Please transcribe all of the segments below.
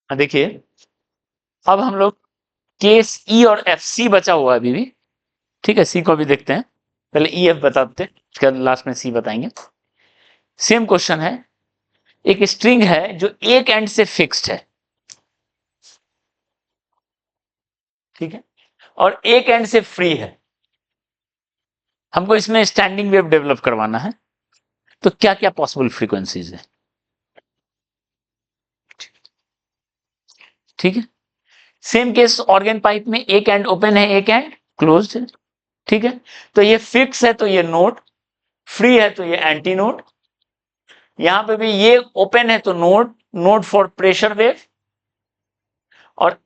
देखिए अब हम लोग केस ई और एफ, सी बचा हुआ है अभी भी, ठीक है, सी को भी देखते हैं, पहले ई एफ बताते हैं, उसके बाद लास्ट में सी बताएंगे। सेम क्वेश्चन है, एक स्ट्रिंग है जो एक एंड से फिक्स्ड है, ठीक है, और एक एंड से फ्री है, हमको इसमें स्टैंडिंग वेव डेवलप करवाना है, तो क्या क्या पॉसिबल फ्रीक्वेंसीज है, ठीक है। सेम केस ऑर्गन पाइप में एक एंड ओपन है, एक एंड क्लोज्ड है, ठीक है, तो ये फिक्स है तो ये नोड, फ्री है तो ये एंटी नोड, यहां पे भी ये ओपन है तो node, node for pressure wave और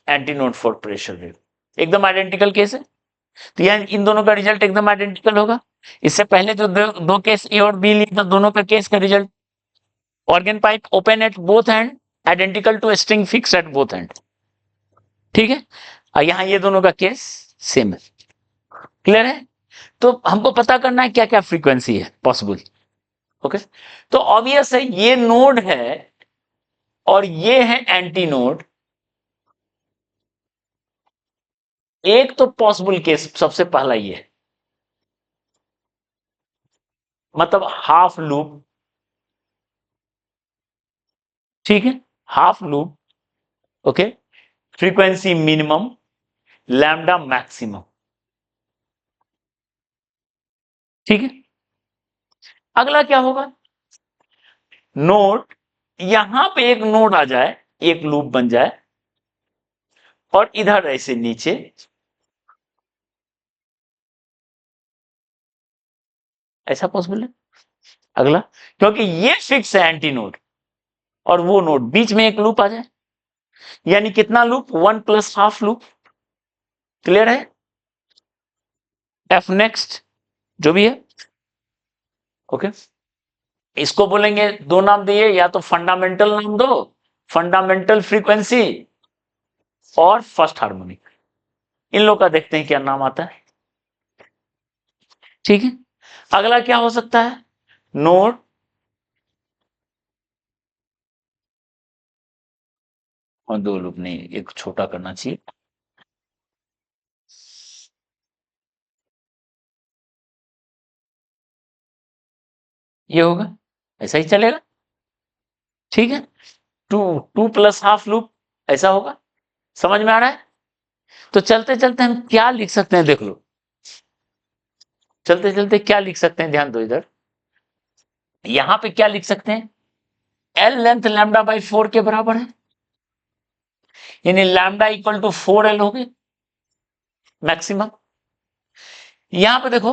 anti node for pressure wave, एकदम आइडेंटिकल केस है, तो यहां इन दोनों का रिजल्ट एकदम आइडेंटिकल होगा। इससे पहले जो दो केस ए और बी लिए था, दोनों का केस का result, organ pipe open at both end, identical to string fix at both end, ठीक है, और यहां ये दोनों का केस सेम है, क्लियर है। तो हमको पता करना है क्या क्या फ्रीक्वेंसी है पॉसिबल, ओके। तो ऑब्वियस है ये नोड है और ये है एंटी नोड, एक तो पॉसिबल केस सबसे पहला ये है, मतलब हाफ लूप, ठीक है, half loop, okay, frequency minimum, lambda maximum, ठीक है। अगला क्या होगा, नोड, यहां पे एक नोड आ जाए, एक लूप बन जाए, और इधर ऐसे नीचे, ऐसा पॉसिबल है। अगला, क्योंकि ये फिक्स है एंटी नोड और वो नोड, बीच में एक लूप आ जाए, यानी कितना loop, 1 plus half loop, clear है। एफ नेक्स्ट जो भी है, ओके, इसको बोलेंगे, दो नाम दिए, या तो फंडामेंटल नाम दो, फंडामेंटल फ्रीक्वेंसी और फर्स्ट हार्मोनिक, इन लोग का देखते हैं क्या नाम आता है, ठीक है। अगला क्या हो सकता है, नोड, और दो लूप नहीं, एक छोटा करना चाहिए, ये होगा, ऐसा ही चलेगा, ठीक है। Two, two plus half loop, ऐसा होगा, समझ में आ रहा है। तो चलते चलते हम क्या लिख सकते हैं, देख लो, चलते चलते क्या लिख सकते हैं, ध्यान दो इधर, यहां पे क्या लिख सकते हैं, एल लेंथ लैम्डा बाई 4 के बराबर है, यानी लैम्डा इक्वल टू 4L हो गई मैक्सिमम। यहां पे देखो,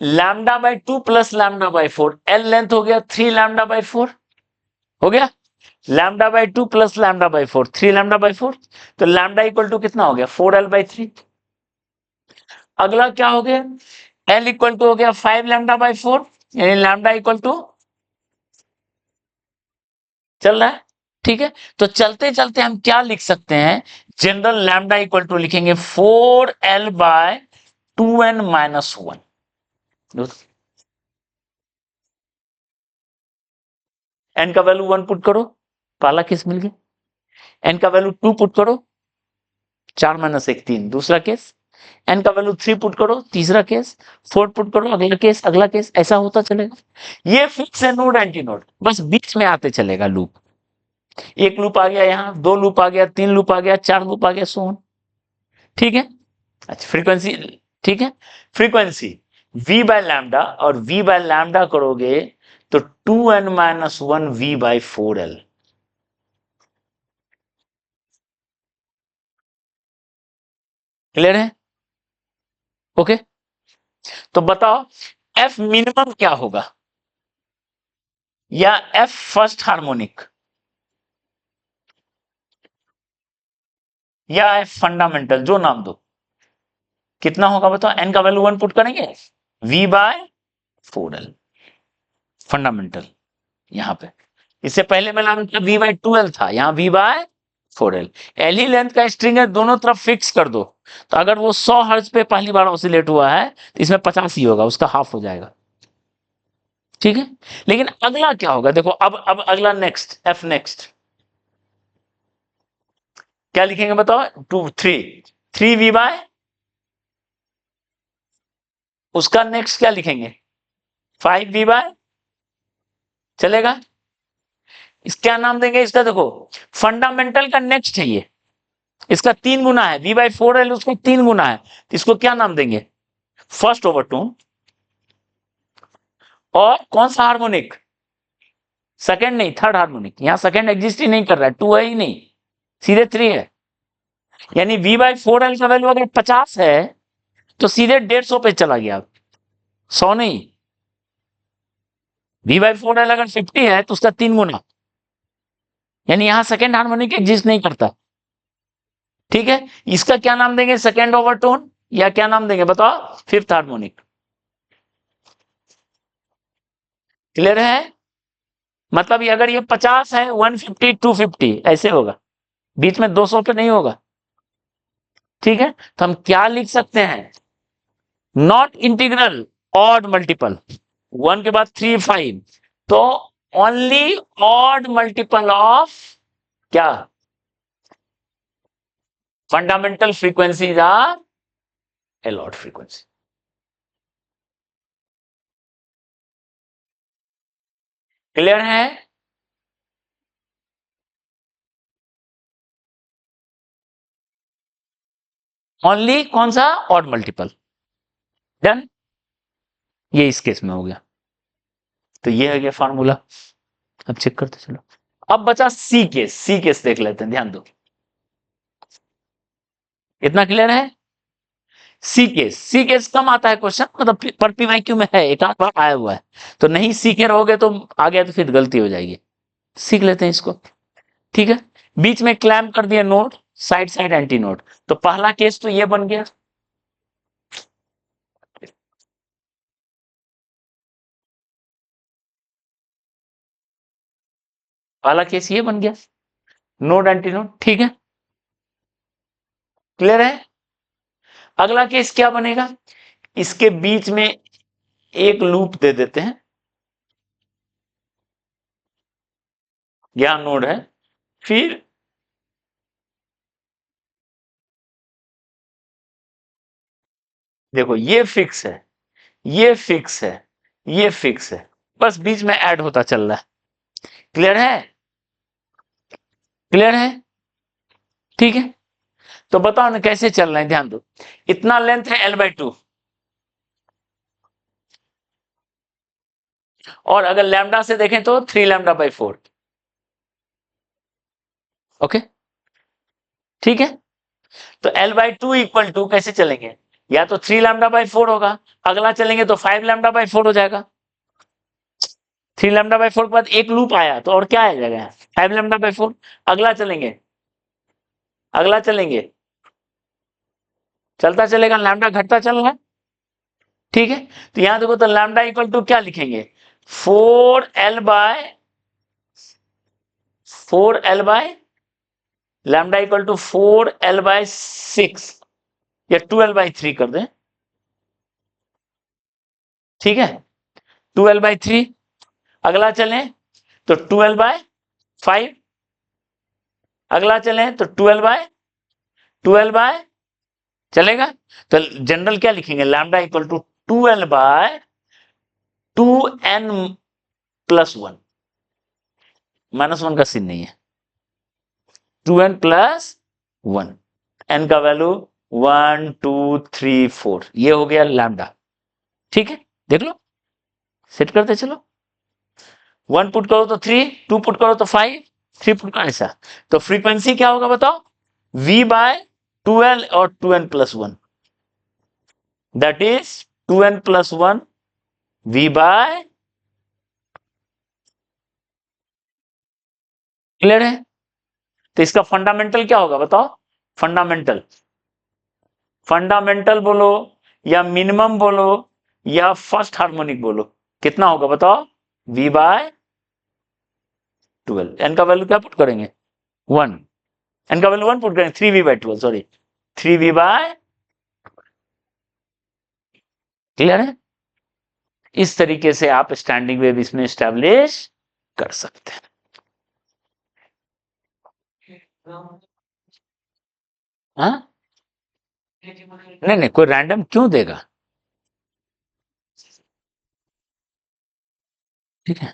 lambda by 2 plus lambda by 4, L length हो गया 3 लैम्डा बाई 4, हो गया, lambda by 2 plus lambda by 4, 3 lambda by 4, तो लैम्डा इक्वल टू कितना हो गया, 4L बाई 3। अगला क्या हो गया, एल इक्वल टू हो गया 5 लैम्डा बाई 4, यानी लैम्डा इक्वल टू, चल रहा है, ठीक है। तो चलते चलते हम क्या लिख सकते हैं, जनरल लैम्डा इक्वल टू लिखेंगे 4L by 2n minus 1, n का वैल्यू 1 पुट करो, पहला केस मिल गया, एन का वैल्यू 2 पुट करो, 4 माइनस 1 3, दूसरा केस, एन का वैल्यू 3 पुट करो, तीसरा केस, 4 पुट करो, अगला केस, अगला केस, ऐसा होता चलेगा। ये फिक्स है नोड एंटी नोड, बस बीच में आते चलेगा लूप, एक लूप आ गया यहां, दो लूप आ गया, तीन लूप आ गया, चार लूप आ गया, सो ऑन, ठीक है। अच्छा फ्रीक्वेंसी, ठीक है, फ्रीक्वेंसी v बाय लैम्डा, और v बाय लैम्डा करोगे तो 2n minus 1 v by 4L, clear है, ओके। तो बताओ f मिनिमम क्या होगा, या f फर्स्ट हार्मोनिक, या f फंडामेंटल, जो नाम दो, कितना होगा बताओ, n का वैल्यू 1 पुट करेंगे, v बाय 4L फंडामेंटल, यहां पे, इससे पहले मैं नाम v बाय 2L था, यहां v by 4L, L he length का स्ट्रिंग है, दोनों तरफ फिक्स कर दो, तो अगर वो 100 हर्ट्ज पे पहली बार ऑसिलेट हुआ है तो इसमें 50 ही होगा, उसका हाफ हो जाएगा, ठीक है। लेकिन अगला क्या होगा, देखो अब अगला नेक्स्ट, एफ नेक्स्ट, क्या लिखेंगे बताओ? 2 3 3v बाय, उसका नेक्स्ट क्या लिखेंगे? 5v बाय, चलेगा? इस क्या नाम देंगे इसका? देखो फंडामेंटल का नेक्स्ट है ये, इसका 3 गुना है, v बाई 4l उसका 3 गुना है, तो इसको क्या नाम देंगे? First overtone. और कौन सा हार्मोनिक? सेकंड नहीं, थर्ड हार्मोनिक। यहां सेकंड एग्जिस्ट ही नहीं कर रहा है, 2 है ही नहीं, सीधे 3 है। यानी v बाई 4l का वैल्यू अगर 50 है तो सीधे 150 पे चला गया, 100 नहीं। v बाई 4l अगर 50 है तो उसका 3 गुना, यानी यहां सेकंड हार्मोनिक एग्जिस्ट नहीं करता। ठीक है, इसका क्या नाम देंगे? सेकंड ओवरटोन, या क्या नाम देंगे बताओ? Fifth harmonic. क्लियर है? मतलब ये अगर ये 50 है, 150 250 ऐसे होगा, बीच में 200 पे नहीं होगा। ठीक है, तो हम क्या लिख सकते हैं? नॉट इंटीग्रल ऑड मल्टीपल, 1 के बाद 3 5, तो ओनली ऑड मल्टीपल ऑफ क्या? Fundamental frequencies R L odd frequency. Clear है? ओनली कौन सा? Odd multiple. डन, ये इस केस में हो गया। तो ये है गया फार्मूला। अब चेक करते चलो। अब बचा सी केस, सी केस देख लेते हैं, ध्यान दो। इतना क्लियर है? सी केस, सी केस कम आता है क्वेश्चन, मतलब पर पीवाईक्यू में है, एक आध बार आया हुआ है, तो नहीं सीखे रहोगे तो आ गया तो फिर गलती हो जाएगी। सीख लेते हैं इसको। ठीक है, बीच में क्लैम्प कर दिया node, side side anti node, तो पहला केस तो ये बन गया। पहला केस ये बन गया, नोड एंटी नोड। ठीक है, क्लियर है? अगला केस क्या बनेगा? इसके बीच में एक लूप दे देते हैं, यहां नोड है, फिर देखो ये फिक्स है, ये फिक्स है, ये फिक्स है, बस बीच में ऐड होता चल रहा है। क्लियर है? क्लियर है? ठीक है, तो बताओ ना कैसे चल रहे हैं, ध्यान दो। इतना लेंथ है l/2, और अगर लैम्डा से देखें तो 3λ/4। ओके, ठीक है, तो l/2 इक्वल टू कैसे चलेंगे? या तो 3λ/4 होगा, अगला चलेंगे तो 5λ/4 हो जाएगा। 3λ/4 के बाद एक लूप आया तो और क्या आ जाएगा? 5λ/4। अगला चलेंगे, अगला चलेंगे, चलता चलेगा, लैम्डा घटता चल रहा है। ठीक है, तो यहां देखो, तो लैम्डा इक्वल टू क्या लिखेंगे? 4l/, lambda equal to 4l/6 या 2l/3 कर दें। ठीक है, 2l/3। अगला चलें तो 2l/5, अगला चलें तो 12/12 चलेगा। तो जनरल क्या लिखेंगे? लैम्डा इक्वल टू 2l/2n+1, -1 का सीन नहीं है, 2n+1, n का वैल्यू 1 2 3 4, ये हो गया लैम्डा। ठीक है, देख लो, सेट करते चलो। 1 पुट करो तो 3, 2 पुट करो तो 5, 3 पुट करो ऐसा, तो फ्रीक्वेंसी क्या होगा बताओ? v/2l और 2n+1, that is 2n+1 v/। Clear है? तो इसका फंडामेंटल क्या होगा बताओ? फंडामेंटल, फंडामेंटल बोलो या मिनिमम बोलो या फर्स्ट हार्मोनिक बोलो, कितना होगा बताओ? v/12। एन का वैल्यू क्या पुट करेंगे? 1। एन का वैल्यू 1 पुट करेंगे, 3v/12, सॉरी 3v/। क्लियर है? इस तरीके से आप स्टैंडिंग वेव इसमें एस्टैब्लिश कर सकते हैं। हाँ नहीं नहीं, कोई रैंडम क्यों देगा? ठीक है,